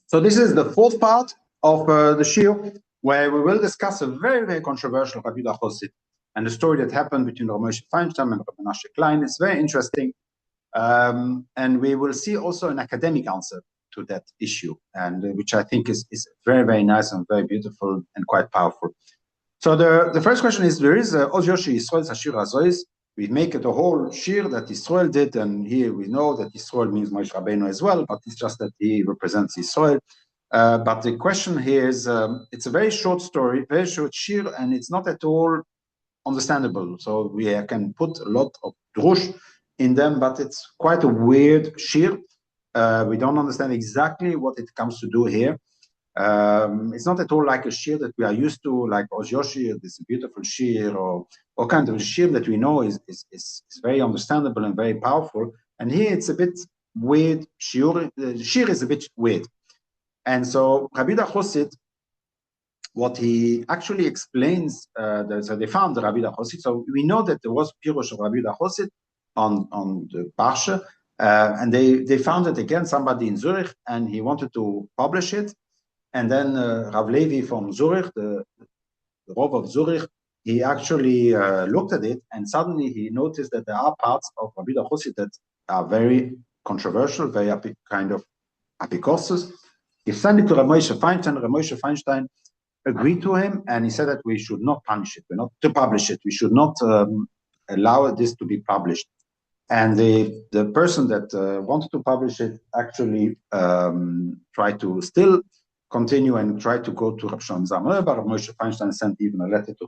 So this is the fourth part of the Shiur, where we will discuss a very, very controversial Rabbi Yehudah Hachossid and the story that happened between Rabbi Moshe Feinstein and Rabbi Menashe Klein. It's very interesting. And we will see also an academic answer to that issue, and which I think is very, very nice and very beautiful and quite powerful. So the first question is, there is Oz Yoshi Yisrael Hashir Azois. We make it a whole shir that Israel did, and here we know that Israel means Moshe Rabbeinu as well, but it's just that he represents Israel. But the question here is, it's a very short story, very short shir, and it's not at all understandable. So we can put a lot of drush in them, but it's quite a weird shir. We don't understand exactly what it comes to do here. It's not at all like a shir that we are used to, like Oz Yoshi, this beautiful shir, or kind of shir that we know is very understandable and very powerful. And here it's a bit weird. The shir is a bit weird. And so Rabbi Yehudah Hachossid, what he actually explains, so they found the Rabbi Yehudah Hachossid. So we know that there was Pirush of Rabbi Yehudah Hachossid on the parsha, and they found it again, somebody in Zurich, and he wanted to publish it. And then Rav Levi from Zurich, the Rav of Zurich, he actually looked at it, and suddenly he noticed that there are parts of Rabbi Yehudah Hachossid that are very controversial, very kind of apikosos. He sent it to Rav Moshe Feinstein. Rav Moshe Feinstein agreed to him, and he said that we should not punish it, we're not to publish it, we should not allow this to be published. And the person that wanted to publish it actually tried to still continue and try to go to Rabbi Shalom Zalman. But Rabbi Moshe Feinstein sent even a letter to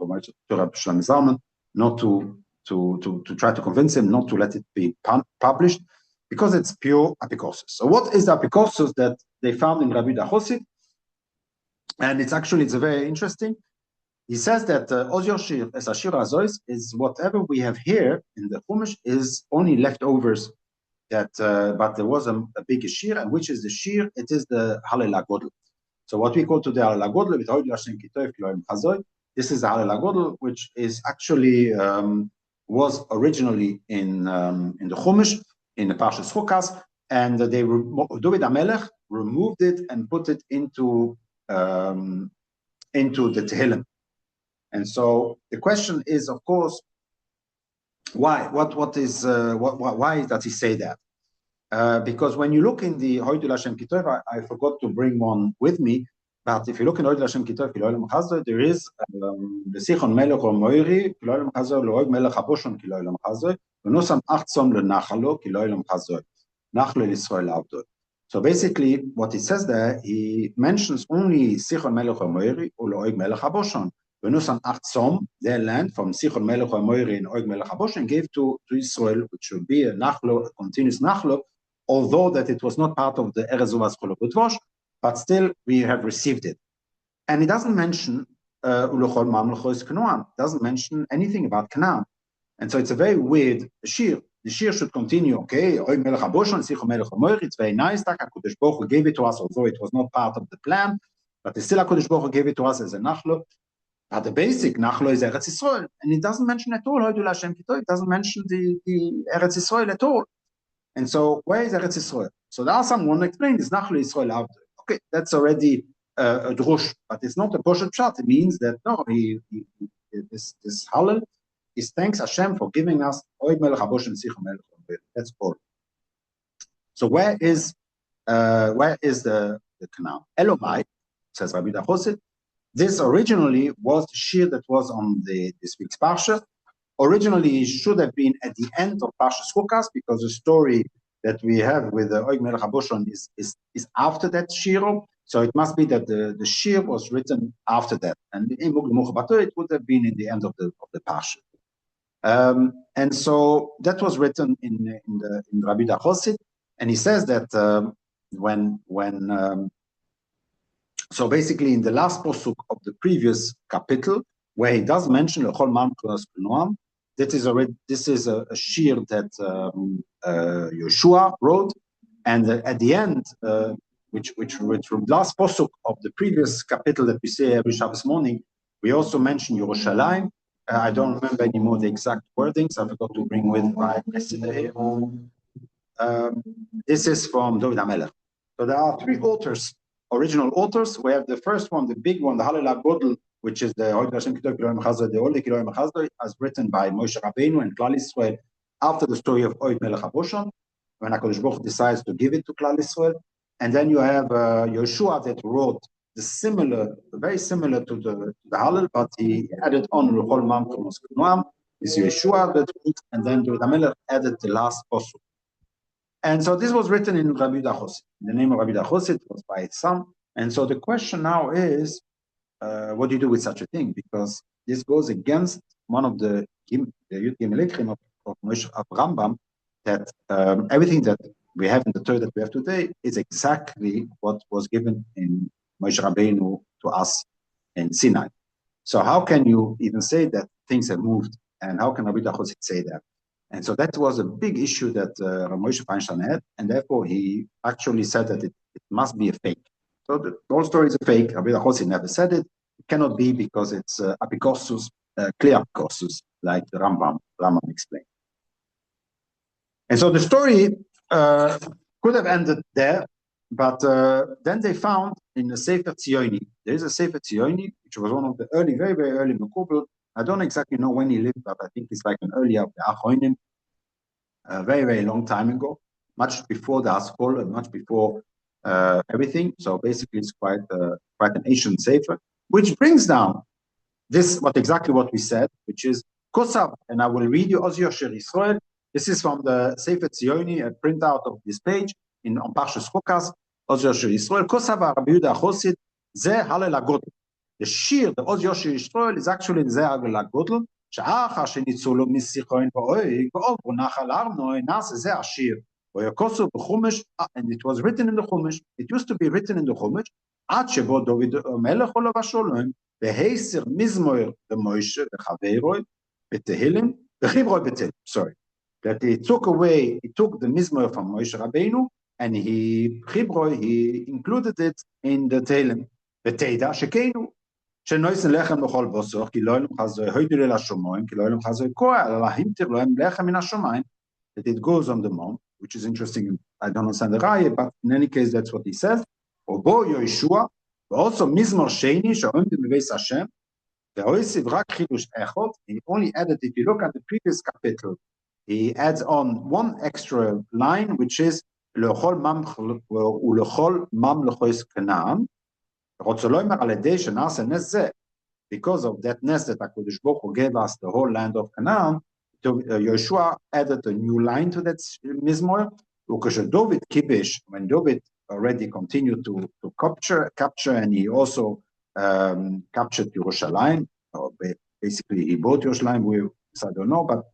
Rabbi Shalom Zalman not to try to convince him not to let it be published, because it's pure apikosis. So what is the apikosis that they found in Rabbi Yehudah Hachossid? And it's very interesting. He says that Oz Yoshi as Ashir Azois is whatever we have here in the Chumash is only leftovers. That but there was a big shir, and which is the shir? It is the Halel HaGodel. So what we call today Halel HaGodel with Hoyd Hashem Kitoy Kiloim Chazoy. This is the Halel HaGodel, which is actually was originally in the Chumash, in the parsha Chukkas, and they David HaMelech removed it and put it into the Tehillim. And so the question is, of course, why? Why does he say that? Because when you look in the Hoydul Hashem Kitov, I forgot to bring one with me, but if you look in Hoydul Hashem Kitov, there is the Sichon Melech or Moiri, Kiloilam Chazoy, Loig Melech Haboshon, Kiloilam Chazoy, Venosam Achtzom Le Nachalo, Kiloilam Chazoy, Nachlo Yisrael Avdol. So basically, what he says there, he mentions only Sichon Melech or Moiri, or Loig Melech Haboshon. Venosam Achtzom, their land from Sichon Melech or Moiri and Oig Melech Haboshon, gave to Israel, which should be a Nachlo, a continuous Nachlo, although that it was not part of the Eretz Uvas Cholokutvosh, but still we have received it. And it doesn't mention doesn't mention anything about Canaan. And so it's a very weird shir. The shir should continue, okay, it's very nice, HaKadosh Baruch Hu gave it to us, although it was not part of the plan, but still HaKadosh Baruch Hu gave it to us as a Nachlo. But the basic Nachlo is Eretz Yisrael, and it doesn't mention at all, it doesn't mention the Eretz Yisrael at all. And so, where is Eretz Yisrael? So there are some one explain this Nachlo Yisrael out there. Okay, that's already a drush, but it's not a poshet pshat. It means that no, this Hallel is thanks Hashem for giving us Oid Melech Habosh and Sichon Melech. That's all. So where is the canal? Elomai, says Rabbi Yehudah Hachossid. This originally was the shir that was on this week's parsha. Originally, it should have been at the end of Parsha Chukkas, because the story that we have with the Oig Melech Haboshon is after that shir. So it must be that the shir was written after that, and in Mugl Muchabato it would have been in the end of the parsha. And so that was written in Rabbi Yehudah Hachossid, and he says that so basically in the last posuk of the previous capital, where he does mention L'chol Man K'nos Noam, this is a shir that Yeshua wrote, and at the end, which from the last posuk of the previous capital that we say every Shabbos morning, we also mention Yerushalayim. I don't remember anymore the exact wordings. I forgot to bring with my yesterday. This is from David HaMelech. So there are three authors, original authors. We have the first one, the big one, the Hallel HaGodel, which is the Holy Kiloim Chazda, as written by Moshe Rabbeinu and Klal Yisrael after the story of Oid Melech HaBoshan, when HaKadosh Baruch Hu decides to give it to Klal Yisrael. And then you have Yeshua that wrote the similar, very similar to the Hallel, but he added on L'chol Mam K'mos K'noam. This is Yeshua that wrote, and then the Melech added the last pasuk. And so this was written in Rabbi Yehudah Hachossid. The name of Rabbi Yehudah Hachossid was by his son. And so the question now is, what do you do with such a thing? Because this goes against one of the Yud Gimel of Rambam, that everything that we have in the Torah that we have today is exactly what was given in Moshe Rabbeinu to us in Sinai. So how can you even say that things have moved? And how can Rabbi Yehudah Hachossid say that? And so that was a big issue that Moshe Feinstein had, and therefore he actually said that it must be a fake. So the whole story is a fake. Rabbi Yehudah Hachossid never said it. It cannot be because it's apikosus, clear apikosus, like the Rambam explained. And so the story could have ended there, but then they found in the Sefer Tzioni, there is a Sefer Tzioni, which was one of the early, very, very early Mekubal. I don't exactly know when he lived, but I think it's like an earlier of the Achronim, a very, very long time ago, much before the Haskol and much before everything. So basically, it's quite an ancient Sefer, which brings down this, exactly what we said, which is Kosav, and I will read you Oz Yosher Yisrael. This is from the Sefer Tzioni, a printout of this page on parsha Chukkas, Oz Yosher Yisrael. Kosav Rabbi Yehudah Hachossid, Ze Hallel HaGodel. The shir, the Oz Yosher Yisrael, is actually the Ze Hallel HaGodel. She'achar shenitzulu misichoin va'oig va'ovru nachal arnoi nase Ze Ashir. V'yokosu b'chumash, and it was written in the Chumash. It used to be written in the Chumash. Ad shebo David Melech olav HaSholem v'heiser mizmoir v'Moshe v'chaveiroi v'tehilim v'chibroi v'tehilim. Sorry. That he took the mizmoir from Moshe Rabbeinu, and he included it in the Tehillim. V'teida shekeinu. Shenoisen lechem b'chol bosor, ki lo elem chazoi hoydule l'shomoim, ki lo elem chazoi koa, ala himtir lo em lechem min hashomayim. That it goes on the mount, which is interesting. I don't understand the raya, but in any case, that's what he says. Obo Yeshua, but also mizmor sheni she'omdim b'beis Hashem. Ve'oisiv rak chidush echot. He only added, if you look at the previous capital, he adds on one extra line, which is L'chol mam u'lechol mam lechois Canaan. Because of that nest that HaKadosh Baruch Hu gave us, the whole land of Canaan, Yeshua added a new line to that mizmor. David Kibish, when David already continued to capture, and he also captured Yerushalayim, basically he bought Yerushalayim, I don't know, but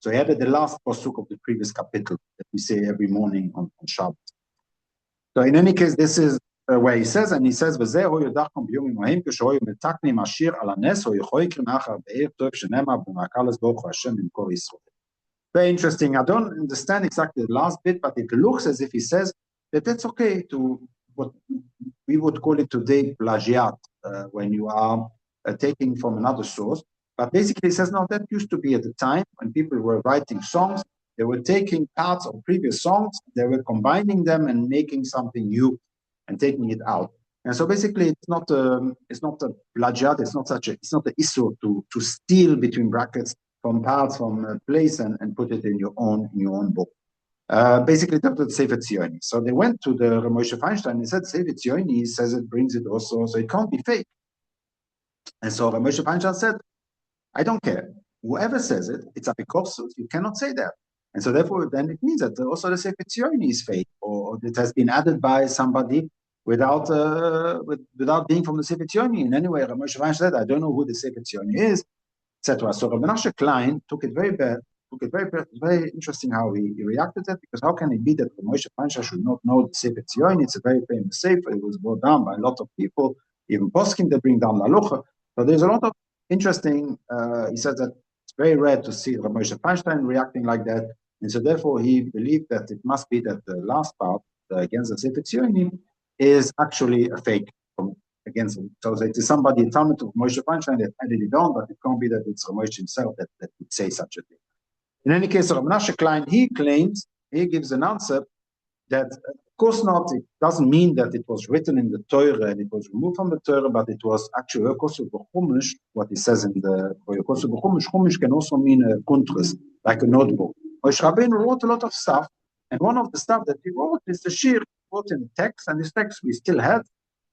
so he added the last pasuk of the previous capital that we say every morning on Shabbat. So in any case, this is where he says, and he says, very interesting. I don't understand exactly the last bit, but it looks as if he says that that's okay to what we would call it today plagiat, when you are taking from another source. But basically he says, no, that used to be at the time when people were writing songs. They were taking parts of previous songs, they were combining them and making something new and taking it out. And so basically it's not a plagiat, it's not an issue to steal between brackets from parts from a place and put it in your own book. Basically that's the Sefer Tzioni. So they went to the Moshe Feinstein and he said, Sefer Tzioni says it brings it also, so it can't be fake. And so Moshe Feinstein said, I don't care. Whoever says it, it's apikosus, you cannot say that. And so therefore, then it means that also the Sefer Tzioni is fake, or it has been added by somebody without being from the Sefer Tzioni. In any way, Moshe Feinstein said, I don't know who the Sefer Tzioni is, etc. So Rabbi Menashe Klein took it very bad, very interesting how he reacted to it, because how can it be that Moshe Feinstein should not know the Sefer Tzioni? It's a very famous Sefer, it was brought down by a lot of people, even poskim that bring down Lalucha. So there's a lot of interesting, he said that it's very rare to see Rabbi Moshe Feinstein reacting like that, and so therefore he believed that it must be that the last part against the Sefer Tzioni is actually a fake against him. So it is somebody, a Talmud of Moshe Feinstein that added it on, but it can't be that it's Rabbi Moshe himself that would say such a thing. In any case, Rabbi Menashe Klein, he claims he gives an answer that, of course not, it doesn't mean that it was written in the Torah and it was removed from the Torah, but it was actually what he says in the Chumash can also mean a kuntres, like a notebook. Moshe Rabbeinu wrote a lot of stuff, and one of the stuff that he wrote is the Shir, wrote in text, and this text we still had,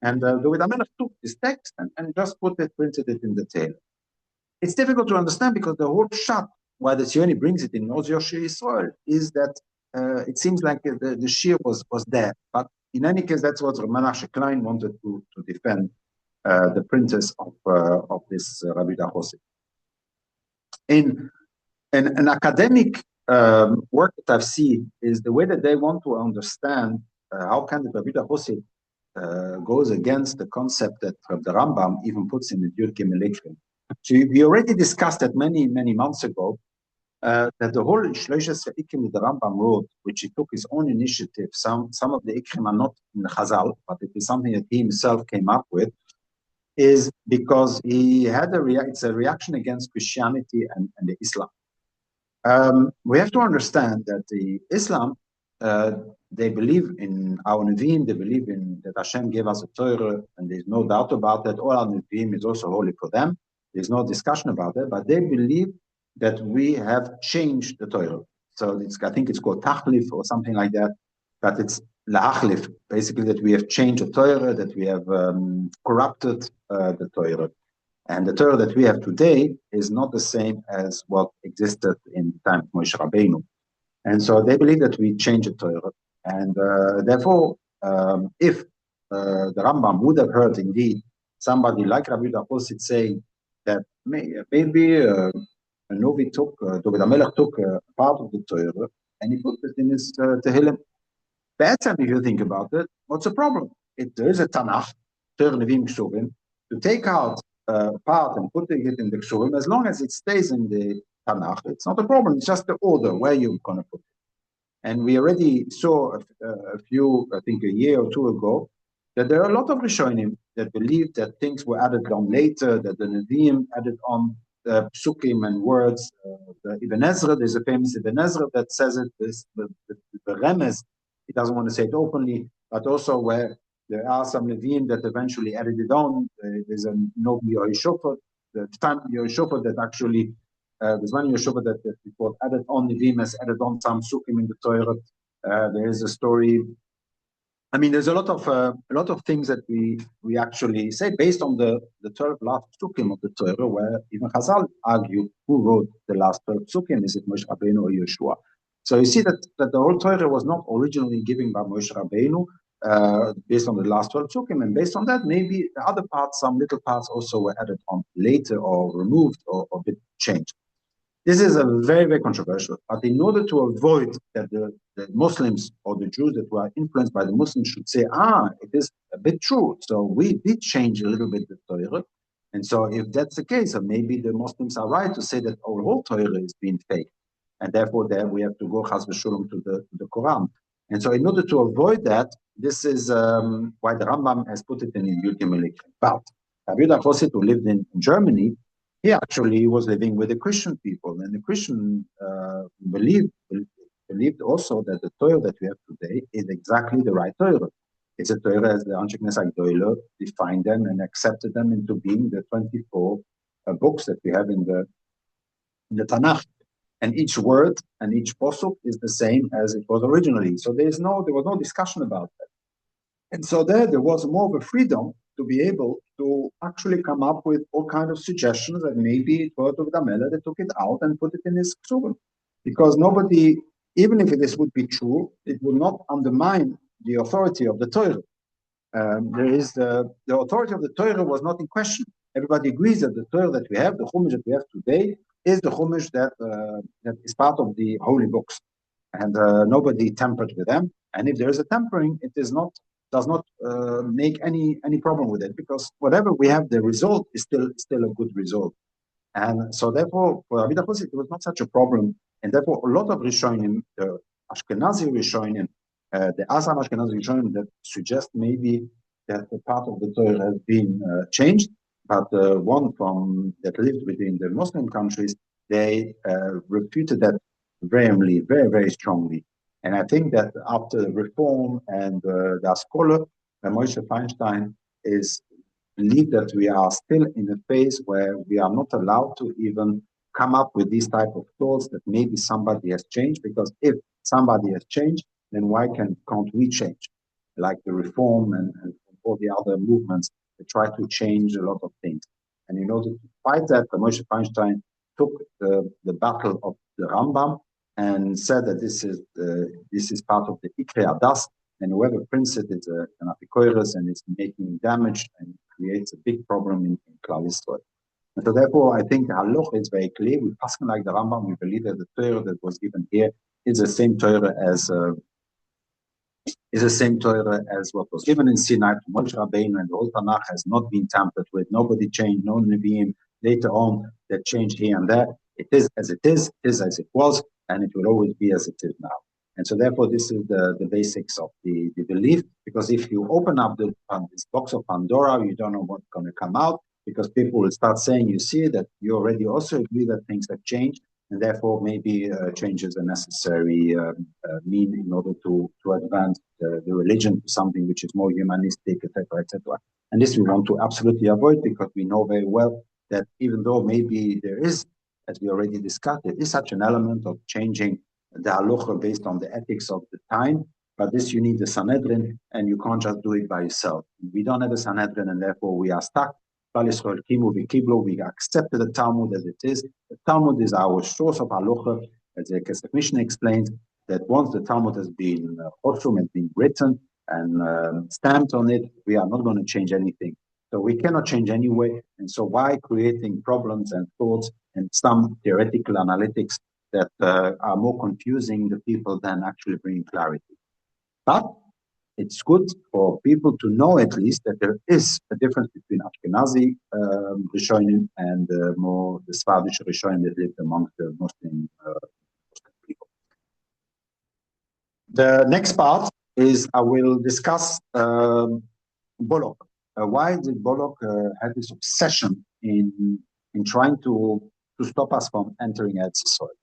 and David HaMelech took this text and just printed it in the tail. It's difficult to understand because the whole shot, why the Tzioni brings it in Oz Yoshir Yisrael, is that it seems like the Shir was there. But in any case, that's what Menashe Klein wanted to defend the printers of this Rabbi Yehudah Hachossid. In an academic work that I've seen is the way that they want to understand how can the Rabbi Yehudah Hachossid goes against the concept that the Rambam even puts in the Yud-Gim Elekrim. So we already discussed that many months ago, that the whole Shloishes Ikrim that the Rambam wrote, which he took his own initiative, some of the Ikrim are not in the Chazal, but it is something that he himself came up with, is because he had it's a reaction against Christianity and the Islam. We have to understand that the Islam, they believe in our Nevi'im, they believe in that Hashem gave us a Torah, and there's no doubt about that. All our Nevi'im is also holy for them. There's no discussion about it, but they believe that we have changed the Torah. So I think it's called Tachlif or something like that, but it's La'achlif, basically that we have changed the Torah, that we have corrupted the Torah. And the Torah that we have today is not the same as what existed in the time of Moshe Rabbeinu. And so they believe that we changed the Torah. And therefore, if the Rambam would have heard indeed somebody like Rabbi Yehudah Hachossid saying that maybe Novi took, David HaMelech took part of the Torah and he put it in his Tehillim. Bad time if you think about it, what's the problem? There is a Tanakh, Torah Nevi'im Ksuvim, to take out part and put it in the Ksuvim, as long as it stays in the Tanakh, it's not a problem. It's just the order where you're going to put it. And we already saw a few, I think a year or two ago, that there are a lot of Rishonim that believe that things were added on later, that the Nevi'im added on psukim and words. The Ibn Ezra, there's a famous Ibn Ezra that says it, the Remez, he doesn't want to say it openly, but also where there are some Nevi'im that eventually added it on. There's a Novi Yehoshaphat, the time of Yehoshaphat that actually, there's one Yehoshaphat that it was added on Nevi'im, has added on some psukim in the Torah. There is a story. I mean, there's a lot of things that we actually say based on the 12 last psukim of the Torah, where even Chazal argue who wrote the last 12 psukim, is it Moshe Rabbeinu or Yeshua? So you see that the whole Torah was not originally given by Moshe Rabbeinu, based on the last 12 psukim, and based on that, maybe the other parts, some little parts also were added on later or removed or a bit changed. This is a very, very controversial, but in order to avoid that the Muslims or the Jews that were influenced by the Muslims should say, it is a bit true. So we did change a little bit the Torah. And so if that's the case, maybe the Muslims are right to say that our whole Torah is being fake. And therefore there we have to go chas v'sholom to the Quran. And so in order to avoid that, this is why the Rambam has put it in Yud-Gim Elekrim. But Rabbi Yehudah Hachossid, who lived in Germany, he actually was living with the Christian people, and the Christian believed also that the Torah that we have today is exactly the right Torah. It's a Torah as the Anshe Knesset Gdolah defined them and accepted them into being the 24 books that we have in the Tanakh. And each word and each posuk is the same as it was originally. So there was no discussion about that. And so there was more of a freedom to be able to actually come up with all kinds of suggestions that maybe it was David HaMelech that took it out and put it in his ksuvim. Because nobody, even if this would be true, it would not undermine the authority of the Torah. The authority of the Torah was not in question. Everybody agrees that the Torah that we have, the Chumash that we have today, is the Chumash that is part of the holy books. And nobody tampered with them. And if there is a tampering, it does not make any problem with it, because whatever we have, the result is still a good result. And so therefore, for Rabbi Yehudah Hachossid, it was not such a problem. And therefore, a lot of Rishonim, the Ashkenazi Rishonim, the Asam Ashkenazi Rishonim, that suggest maybe that the part of the Torah has been changed, but the one that lived within the Muslim countries, they refuted that very, very strongly. And I think that after the reform and the Askola, Moshe Feinstein is believe that we are still in a phase where we are not allowed to even come up with these type of thoughts that maybe somebody has changed, because if somebody has changed, then why can't we change? Like the reform and all the other movements that try to change a lot of things. And in order to fight that, Moshe Feinstein took the battle of the Rambam and said that this is part of the Ikre Adas, and whoever prints it is an apikoiros and it's making damage and creates a big problem in Klal Yisrael. And so therefore, I think the halacha is very clear. We pass like the Rambam. We believe that the Torah that was given here is the same Torah as what was given in Sinai to Moshe Rabbeinu, and the whole Tanakh has not been tampered with. Nobody changed, no Nevi'im later on that changed here and there. It is as it is as it was, and it will always be as it is now. And so therefore, this is the basics of the belief, because if you open up this box of Pandora, you don't know what's going to come out, because people will start saying, you see that you already also agree that things have changed, and therefore maybe changes are necessary mean in order to advance the religion to something which is more humanistic, etc., etc. And this we want to absolutely avoid, because we know very well that even though maybe there is, as we already discussed, there is such an element of changing the halacha based on the ethics of the time, but this you need the Sanhedrin, and you can't just do it by yourself. We don't have a Sanhedrin, and therefore we are stuck. We accepted the Talmud as it is. The Talmud is our source of halacha, as the Kesef Mishnah explains, that once the Talmud has been has been written and stamped on it, we are not going to change anything. So we cannot change anyway, and so why creating problems and thoughts and some theoretical analytics that are more confusing the people than actually bringing clarity? But it's good for people to know at least that there is a difference between Ashkenazi Rishonim and more the Sephardic Rishonim that lived amongst the Muslim people. The next part is I will discuss Bolok. Why did Bolok have this obsession in trying to stop us from entering Eretz Yisrael?